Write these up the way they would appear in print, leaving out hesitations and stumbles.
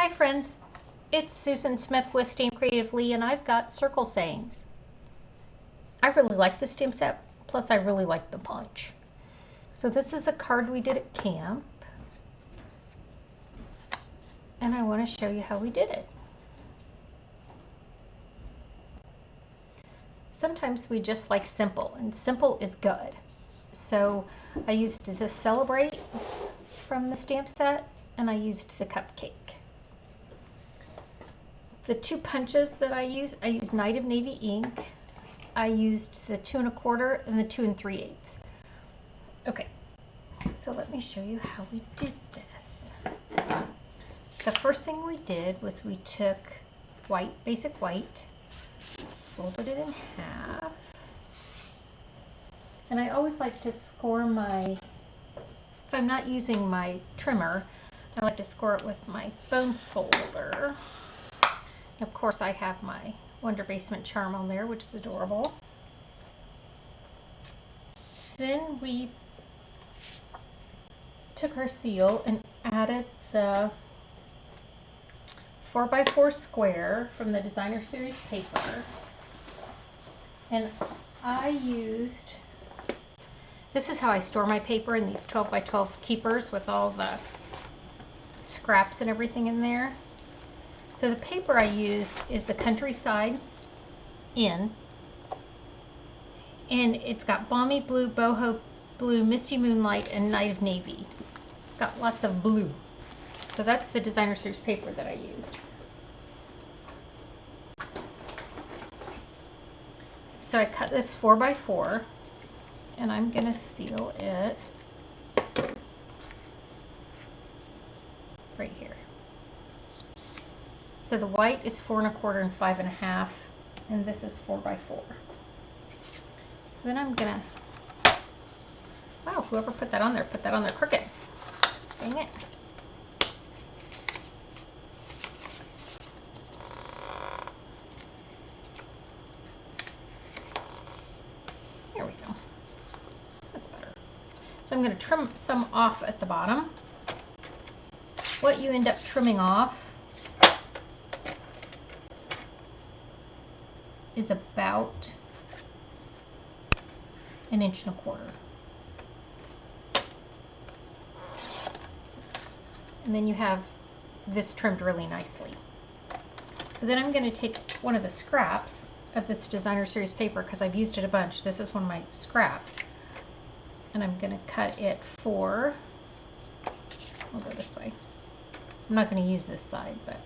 Hi friends, it's Susan Smith with StampCreatively, and I've got circle sayings. I really like the stamp set, plus I really like the punch. So this is a card we did at camp, and I want to show you how we did it. Sometimes we just like simple, and simple is good. So I used the Celebrate from the stamp set, and I used the Cupcake. The two punches that I used Night of Navy ink. I used the 2 1/4 and the 2 3/8. Okay, so let me show you how we did this. The first thing we did was we took white, basic white, folded it in half, and I always like to score my, if I'm not using my trimmer, I like to score it with my bone folder. Of course, I have my Wonder Basement charm on there, which is adorable. Then we took our seal and added the 4x4 square from the Designer Series paper. And I used, this is how I store my paper, in these 12x12 keepers with all the scraps and everything in there. So the paper I used is the Countryside In, and it's got Balmy Blue, Boho Blue, Misty Moonlight, and Night of Navy. It's got lots of blue. So that's the Designer Series paper that I used. So I cut this 4x4, and I'm going to seal it right here. So the white is 4 1/4 and 5 1/2, and this is 4x4. So then I'm gonna, wow, whoever put that on there crooked. Dang it. There we go. That's better. So I'm gonna trim some off at the bottom. What you end up trimming off is about 1 1/4 inches. And then you have this trimmed really nicely. So then I'm going to take one of the scraps of this Designer Series paper, because I've used it a bunch. This is one of my scraps. And I'm going to cut it for, I'll go this way. I'm not going to use this side, but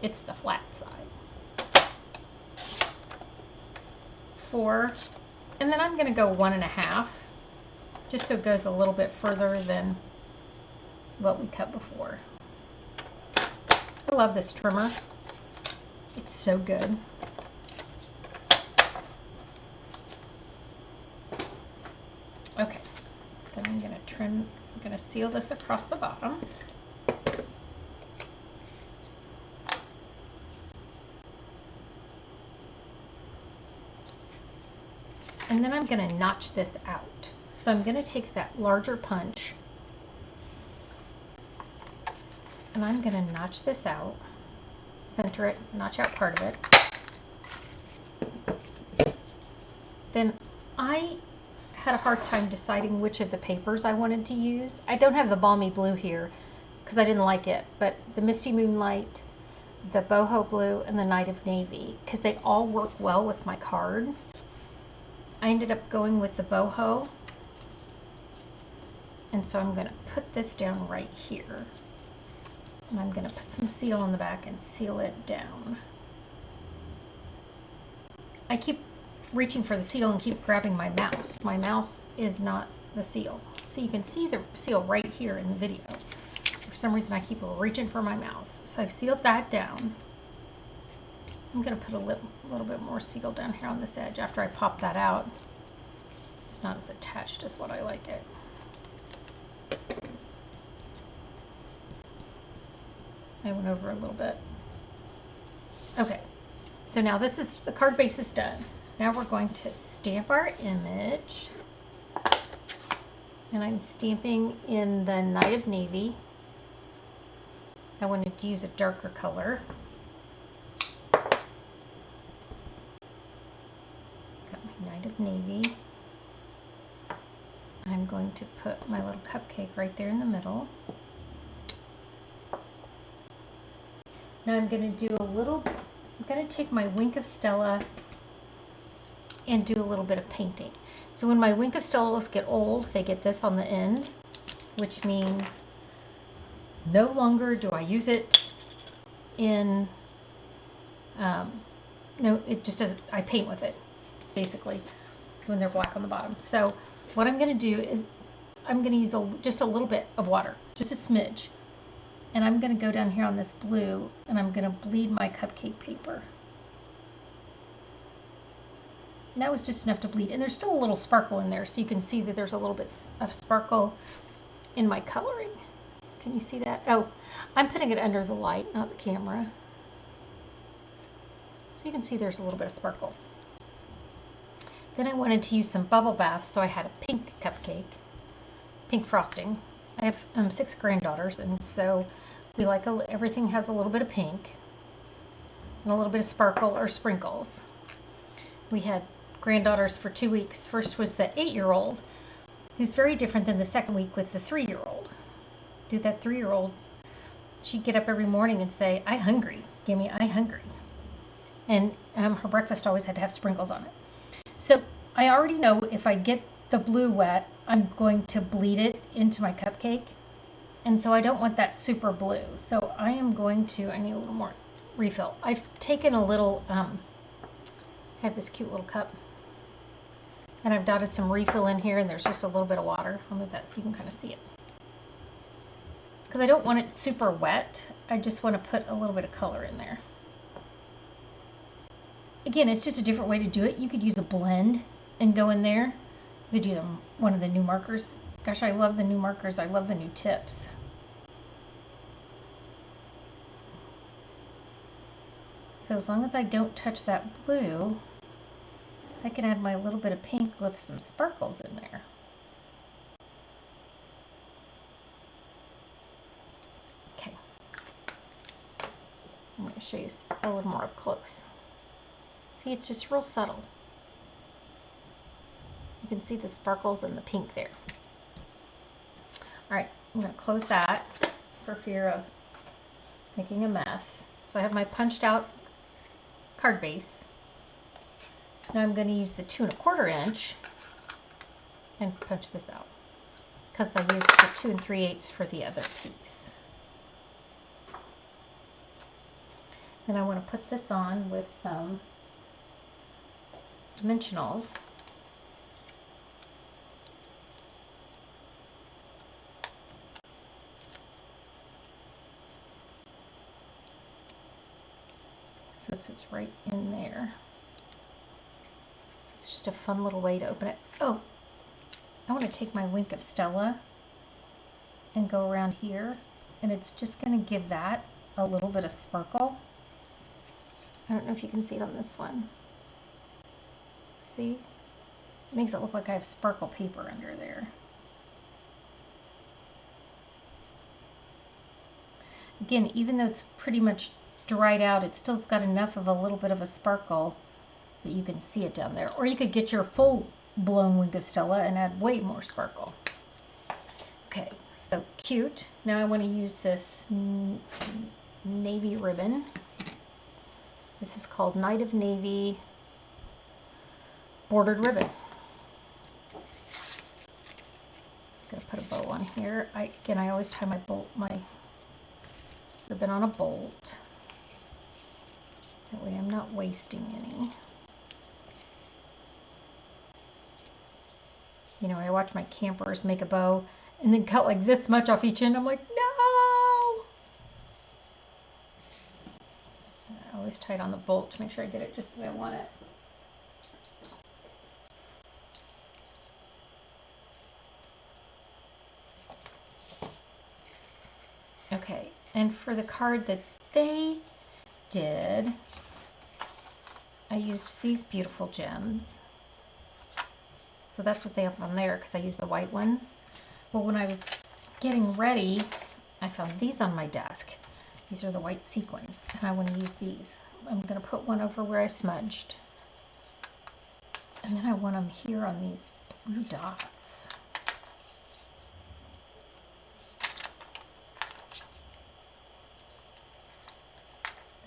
it's the flat side. 4, and then I'm going to go 1 1/2, just so it goes a little bit further than what we cut before. I love this trimmer. It's so good. Okay, then I'm going to trim, I'm going to seal this across the bottom. And then I'm going to notch this out. So I'm going to take that larger punch, and I'm going to notch this out, center it, notch out part of it. Then I had a hard time deciding which of the papers I wanted to use. I don't have the Balmy Blue here because I didn't like it, but the Misty Moonlight, the Boho Blue, and the Night of Navy, because they all work well with my card. I ended up going with the boho, and so I'm going to put this down right here, and I'm going to put some seal on the back and seal it down. I keep reaching for the seal and keep grabbing my mouse. My mouse is not the seal. So you can see the seal right here in the video. For some reason I keep reaching for my mouse. So I've sealed that down. I'm going to put a little bit more seal down here on this edge after I pop that out. It's not as attached as what I like it. I went over a little bit. Okay, so now this is, the card base is done. Now we're going to stamp our image. And I'm stamping in the Night of Navy. I wanted to use a darker color. Got my Night of Navy. I'm going to put my little cupcake right there in the middle. Now I'm going to do a little, I'm going to take my Wink of Stella and do a little bit of painting. So when my Wink of Stellas get old, they get this on the end, which means no longer do I use it in, no, it just doesn't, I paint with it, basically, when they're black on the bottom. So what I'm going to do is I'm going to use just a little bit of water, just a smidge. And I'm going to go down here on this blue, and I'm going to bleed my cupcake paper. And that was just enough to bleed. And there's still a little sparkle in there, so you can see that there's a little bit of sparkle in my coloring. Can you see that? Oh, I'm putting it under the light, not the camera. So you can see there's a little bit of sparkle. Then I wanted to use some bubble bath, so I had a pink cupcake, pink frosting. I have 6 granddaughters, and so we like everything has a little bit of pink and a little bit of sparkle or sprinkles. We had granddaughters for 2 weeks. First was the 8-year-old, who's very different than the second week with the 3-year-old. Dude, that 3-year-old, she'd get up every morning and say, "I hungry, Gimme, I hungry." And her breakfast always had to have sprinkles on it. So I already know if I get the blue wet, I'm going to bleed it into my cupcake. And so I don't want that super blue. So I am going to, I need a little more refill. I've taken a little, I have this cute little cup. And I've dotted some refill in here, and there's just a little bit of water. I'll move that so you can kind of see it. Because I don't want it super wet. I just want to put a little bit of color in there. Again, it's just a different way to do it. You could use a blend and go in there. You could use one of the new markers. Gosh, I love the new markers. I love the new tips. So as long as I don't touch that blue, I can add my little bit of pink with some sparkles in there. Okay. I'm going to show you a little more up close. See, it's just real subtle. You can see the sparkles and the pink there. All right, I'm going to close that for fear of making a mess. So I have my punched out card base. Now I'm going to use the 2 1/4 inch and punch this out because I used the 2 3/8 for the other piece. And I want to put this on with some dimensionals. So it sits right in there. So it's just a fun little way to open it. Oh, I want to take my Wink of Stella and go around here, and it's just going to give that a little bit of sparkle. I don't know if you can see it on this one. See? It makes it look like I have sparkle paper under there. Again, even though it's pretty much dried out, it still's got enough of a little bit of a sparkle that you can see it down there. Or you could get your full blown Wink of Stella and add way more sparkle. Okay, so cute. Now I want to use this navy ribbon. This is called Night of Navy bordered ribbon. I'm gonna put a bow on here. Again, I always tie my ribbon on a bolt. That way I'm not wasting any. You know, I watch my campers make a bow and then cut like this much off each end. I'm like, no! I always tie it on the bolt to make sure I get it just the way I want it. Okay, and for the card that they did, I used these beautiful gems. So that's what they have on there because I used the white ones. Well, when I was getting ready, I found these on my desk. These are the white sequins, and I want to use these. I'm going to put one over where I smudged. And then I want them here on these blue dots.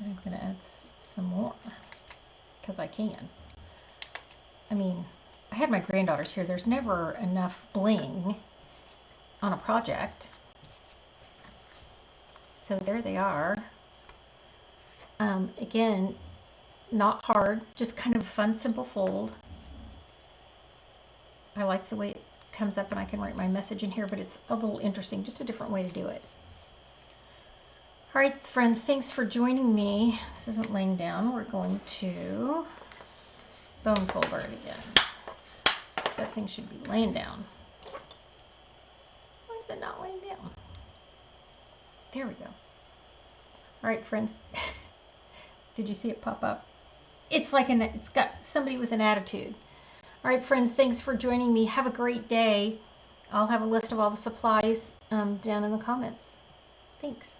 Then I'm going to add some more, because I can. I mean, I had my granddaughters here. There's never enough bling on a project. So there they are. Again, not hard, just kind of a fun, simple fold. I like the way it comes up and I can write my message in here, but it's a little interesting, just a different way to do it. All right, friends, thanks for joining me. This isn't laying down. We're going to bone folder it again. That thing should be laying down. Why is it not laying down? There we go. All right, friends. Did you see it pop up? It's like it's got somebody with an attitude. All right, friends, thanks for joining me. Have a great day. I'll have a list of all the supplies down in the comments. Thanks.